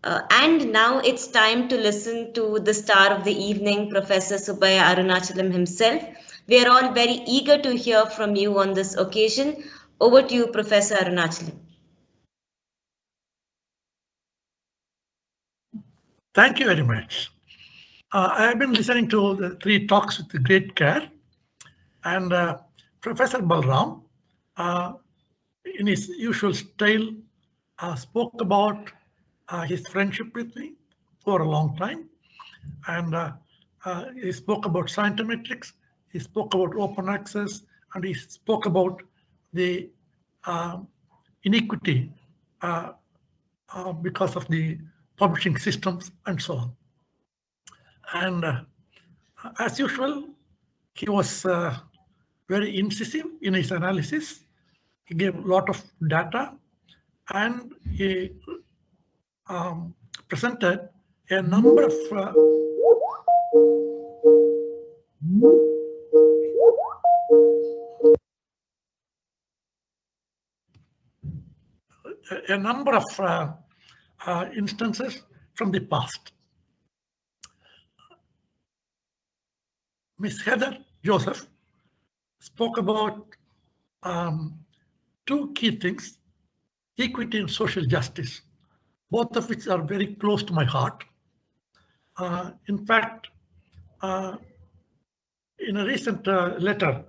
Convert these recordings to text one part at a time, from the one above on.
And now it's time to listen to the star of the evening, Professor Subbiah Arunachalam himself. We are all very eager to hear from you on this occasion. Over to you, Professor Arunachalam. Thank you very much. I have been listening to the three talks with great care, and Professor Balaram, in his usual style, spoke about his friendship with me for a long time, and he spoke about scientometrics, he spoke about open access, and he spoke about the inequity because of the publishing systems and so on. And as usual, he was very incisive in his analysis. He gave a lot of data, and he presented a number of instances from the past. Ms. Heather Joseph spoke about two key things: equity and social justice, both of which are very close to my heart. In fact, in a recent letter,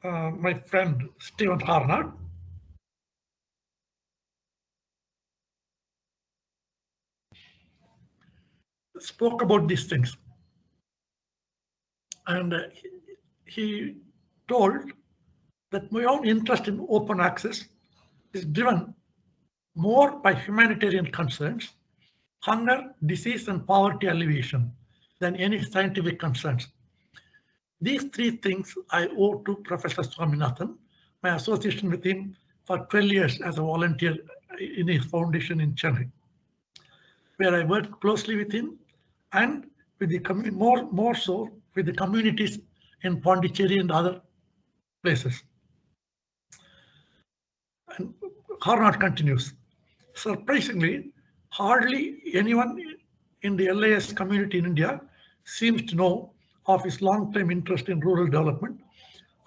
my friend Stephen Harnard spoke about these things. And he told that my own interest in open access is driven more by humanitarian concerns, hunger, disease, and poverty alleviation, than any scientific concerns. These three things I owe to Professor Swaminathan, my association with him for 12 years as a volunteer in his foundation in Chennai, where I worked closely with him and with the more so with the communities in Pondicherry and other places. And Harnard continues, surprisingly, hardly anyone in the LIS community in India seems to know of his long-term interest in rural development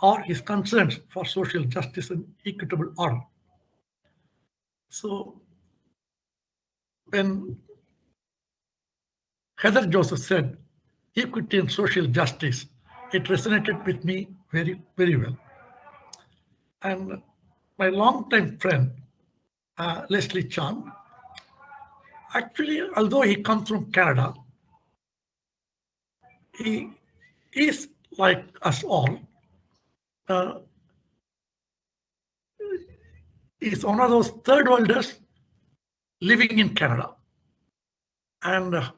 or his concerns for social justice and equitable order. So when Heather Joseph said equity and social justice, it resonated with me very, very well. And my longtime friend, Leslie Chan, actually, although he comes from Canada, he is like us all. He's one of those third worlders living in Canada. And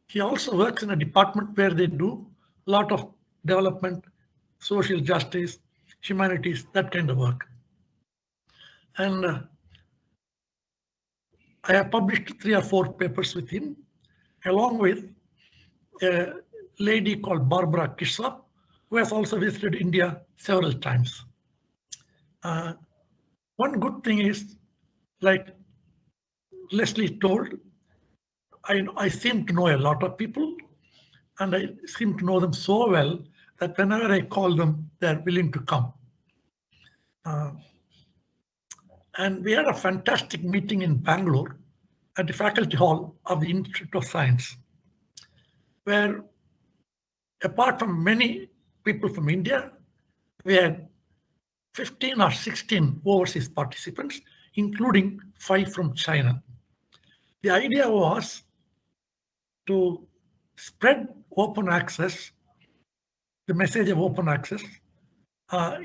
he also works in a department where they do a lot of development, social justice, humanities, that kind of work. And I have published 3 or 4 papers with him, along with a lady called Barbara Kishlap, who has also visited India several times. One good thing is, like Leslie told, I seem to know a lot of people, and I seem to know them so well that whenever I call them, they're willing to come. And we had a fantastic meeting in Bangalore at the faculty hall of the Institute of Science, where apart from many people from India, we had 15 or 16 overseas participants, including 5 from China. The idea was to spread open access, the message of open access,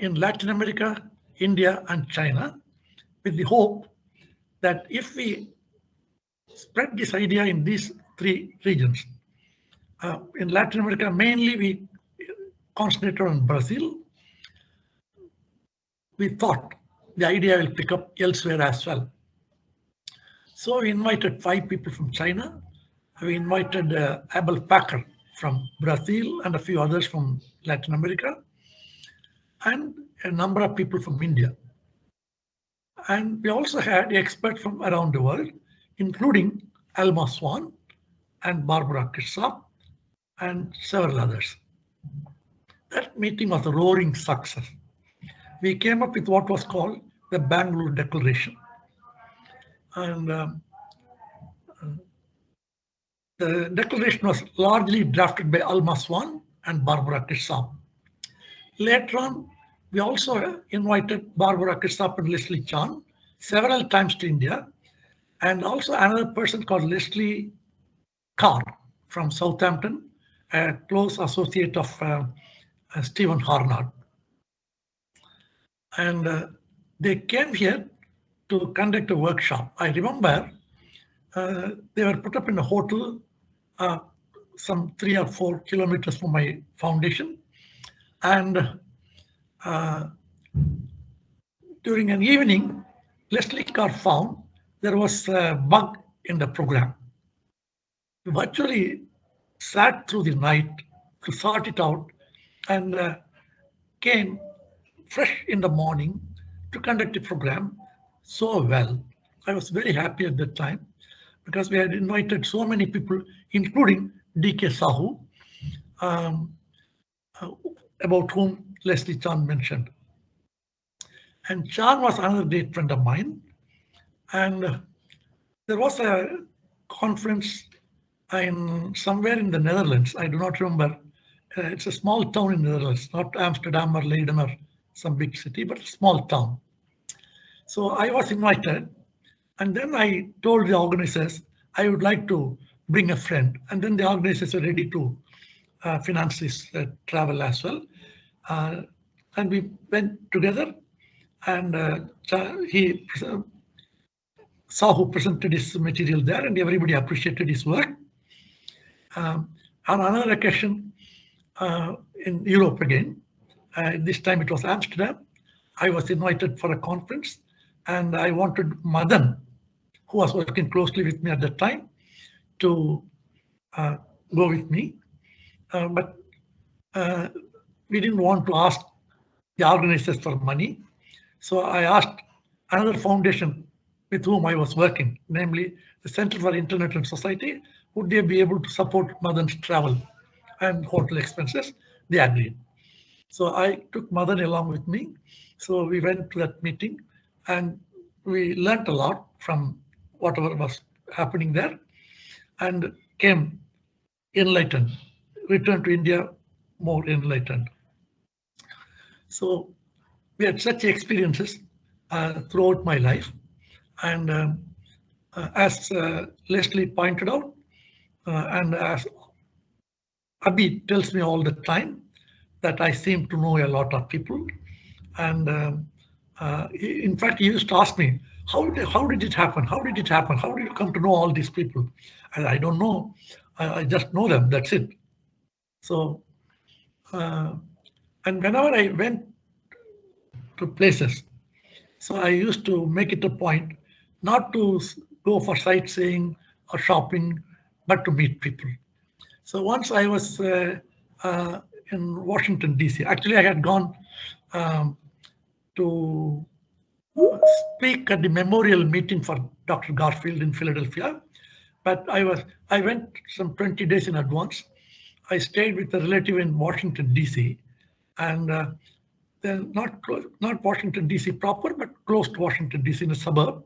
in Latin America, India, and China, with the hope that if we spread this idea in these 3 regions, in Latin America, mainly we concentrated on Brazil. We thought the idea will pick up elsewhere as well. So we invited 5 people from China. We invited Abel Packer from Brazil and a few others from Latin America, and a number of people from India. And we also had experts from around the world, including Alma Swan and Barbara Kitsap and several others. That meeting was a roaring success. We came up with what was called the Bangalore Declaration. And the declaration was largely drafted by Alma Swan and Barbara Kitsap. Later on, we also invited Barbara Kitsap and Leslie Chan several times to India, and also another person called Leslie Carr from Southampton, a close associate of Stephen Harnard. And they came here to conduct a workshop. I remember they were put up in a hotel some 3 or 4 kilometers from my foundation. And during an evening, Leslie Carr found there was a bug in the program. We virtually sat through the night to sort it out and came fresh in the morning to conduct the program so well. I was very happy at that time because we had invited so many people, including D.K. Sahu, about whom Leslie Chan mentioned. And Chan was another great friend of mine. And there was a conference somewhere in the Netherlands. I do not remember. It's a small town in the Netherlands, not Amsterdam or Leiden or some big city, but a small town. So I was invited, and then I told the organizers I would like to bring a friend, and then the organizers were ready to finance this travel as well. And we went together, and Sahu presented his material there, and everybody appreciated his work. On another occasion, in Europe again, this time it was Amsterdam, I was invited for a conference, and I wanted Madan, who was working closely with me at that time, to go with me. But we didn't want to ask the organizers for money. So I asked another foundation with whom I was working, namely the Center for Internet and Society, would they be able to support Madan's travel and hotel expenses? They agreed. So I took Madan along with me. So we went to that meeting and we learnt a lot from whatever was happening there and came enlightened, returned to India more enlightened. So we had such experiences throughout my life. And as Leslie pointed out, and as Abhi tells me all the time, that I seem to know a lot of people. And in fact, he used to ask me, how did it happen? How did it happen? How did you come to know all these people? And I don't know. I just know them. That's it. So, and whenever I went to places, so I used to make it a point not to go for sightseeing or shopping, but to meet people. So once I was in Washington, D.C. Actually, I had gone to speak at the memorial meeting for Dr. Garfield in Philadelphia, but I went some 20 days in advance. I stayed with a relative in Washington, D.C., and then not Washington, D.C. proper, but close to Washington, D.C. in a suburb.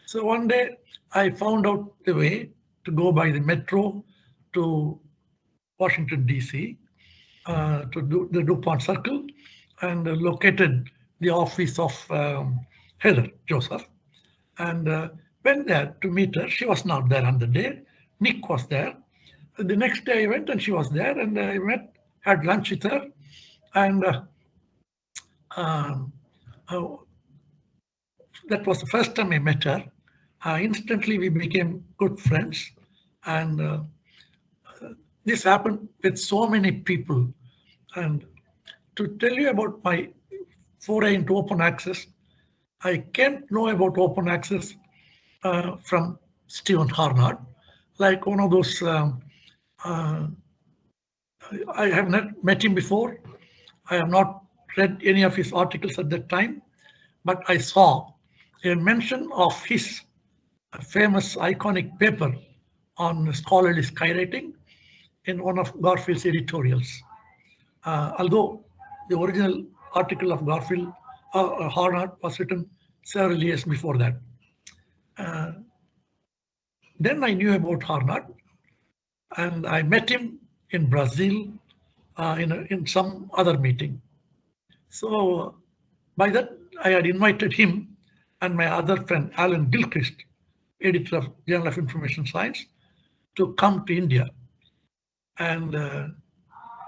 So one day I found out the way to go by the metro to Washington, D.C., to the DuPont Circle, and located the office of Heather Joseph, and went there to meet her. She was not there on the day. Nick was there. The next day I went and she was there, and I had lunch with her, and that was the first time I met her. Instantly we became good friends, and this happened with so many people. And to tell you about my foray into open access, I came to know about open access from Stephen Harnard, like one of those. I have not met him before. I have not read any of his articles at that time, but I saw a mention of his a famous iconic paper on scholarly skywriting in one of Garfield's editorials. Although the original article of Garfield Hornard was written several years before that. Then I knew about Hornard, and I met him in Brazil in some other meeting. So by that, I had invited him and my other friend, Alan Gilchrist, editor of Journal of Information Science, to come to India. And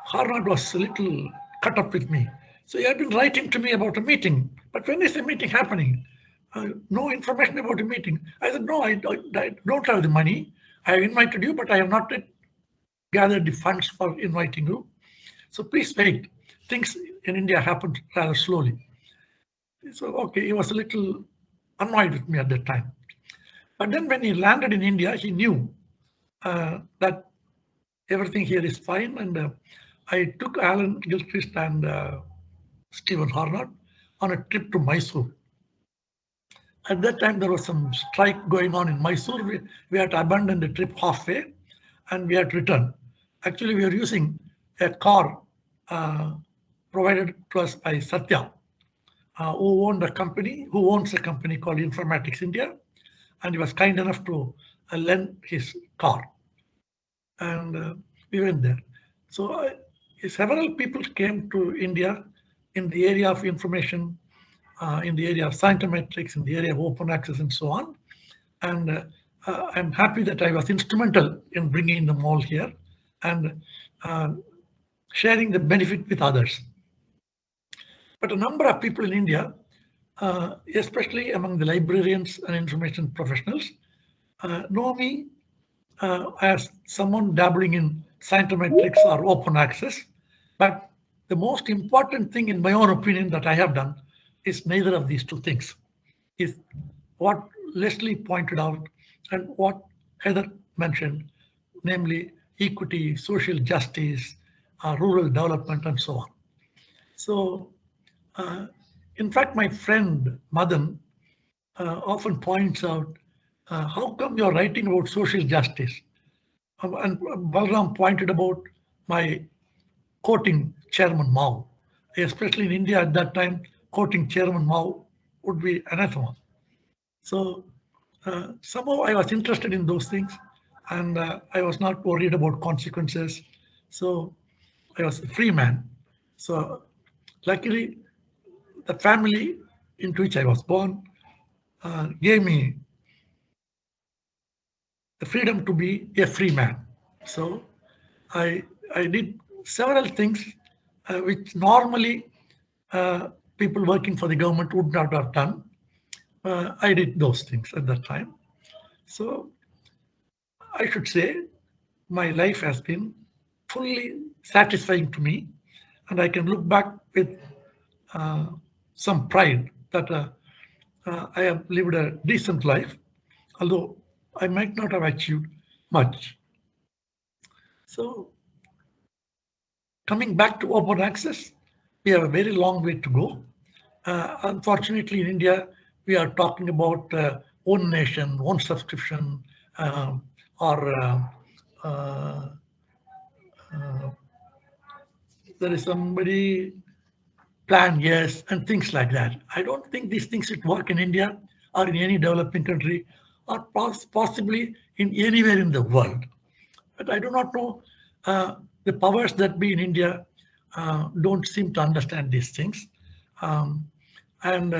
Harnad was a little cut up with me. So he had been writing to me about a meeting, but when is the meeting happening? No information about the meeting. I said, no, I don't have the money. I have invited you, but I have not yet gathered the funds for inviting you. So please wait. Things in India happened rather slowly. So, okay, he was a little annoyed with me at that time. But then when he landed in India, he knew that everything here is fine. And I took Alan Gilchrist and Stephen Harnard on a trip to Mysore. At that time, there was some strike going on in Mysore. We had to abandon the trip halfway and we had to return. Actually, we were using a car provided to us by Satya, who owns a company called Informatics India, and he was kind enough to lend his car. And we went there. So several people came to India in the area of information, in the area of scientometrics, in the area of open access, and so on. And I'm happy that I was instrumental in bringing them all here and sharing the benefit with others. But a number of people in India, especially among the librarians and information professionals, know me as someone dabbling in scientometrics or open access. But the most important thing, in my own opinion, that I have done is neither of these two things. Is what Leslie pointed out and what Heather mentioned, namely equity, social justice, rural development, and so on. So, in fact, my friend Madan often points out, how come you're writing about social justice? And Balaram pointed about my quoting Chairman Mao. Especially in India at that time, quoting Chairman Mao would be anathema. So somehow I was interested in those things, and I was not worried about consequences. So I was a free man. So luckily, the family into which I was born gave me the freedom to be a free man. So I did several things which normally people working for the government would not have done. I did those things at that time. So I should say my life has been fully satisfying to me, and I can look back with some pride that I have lived a decent life, although I might not have achieved much. So coming back to open access, we have a very long way to go. Unfortunately, in India, we are talking about one nation, one subscription, or there is somebody plan yes and things like that. I don't think these things should work in India or in any developing country or possibly in anywhere in the world. But I do not know, the powers that be in India don't seem to understand these things. And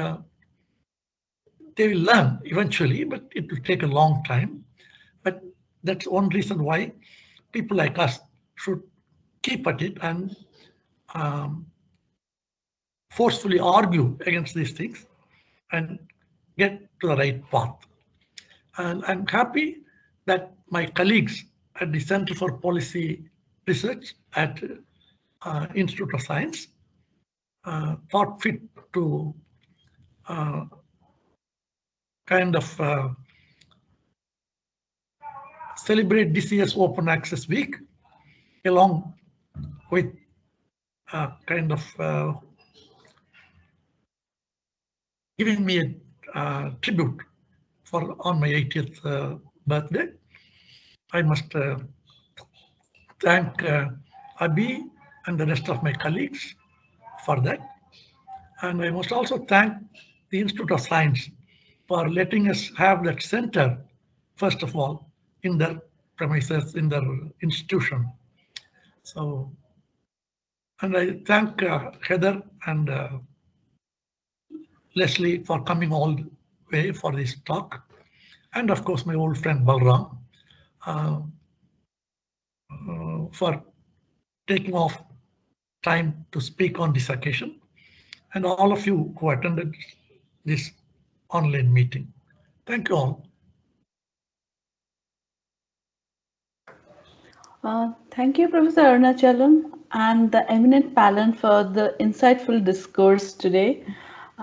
they will learn eventually, but it will take a long time. But that's one reason why people like us should keep at it and forcefully argue against these things and get to the right path. And I'm happy that my colleagues at the Center for Policy Research at Institute of Science thought fit to kind of celebrate this year's Open Access Week along with kind of giving me a tribute on my 80th birthday. I must thank Abhi and the rest of my colleagues for that. And I must also thank the Institute of Science for letting us have that center, first of all, in their premises, in their institution. So, and I thank Heather and Leslie for coming all the way for this talk. And of course, my old friend Balaram for taking off time to speak on this occasion, and all of you who attended this online meeting. Thank you all. Thank you, Professor Arunachalam and the eminent panel for the insightful discourse today.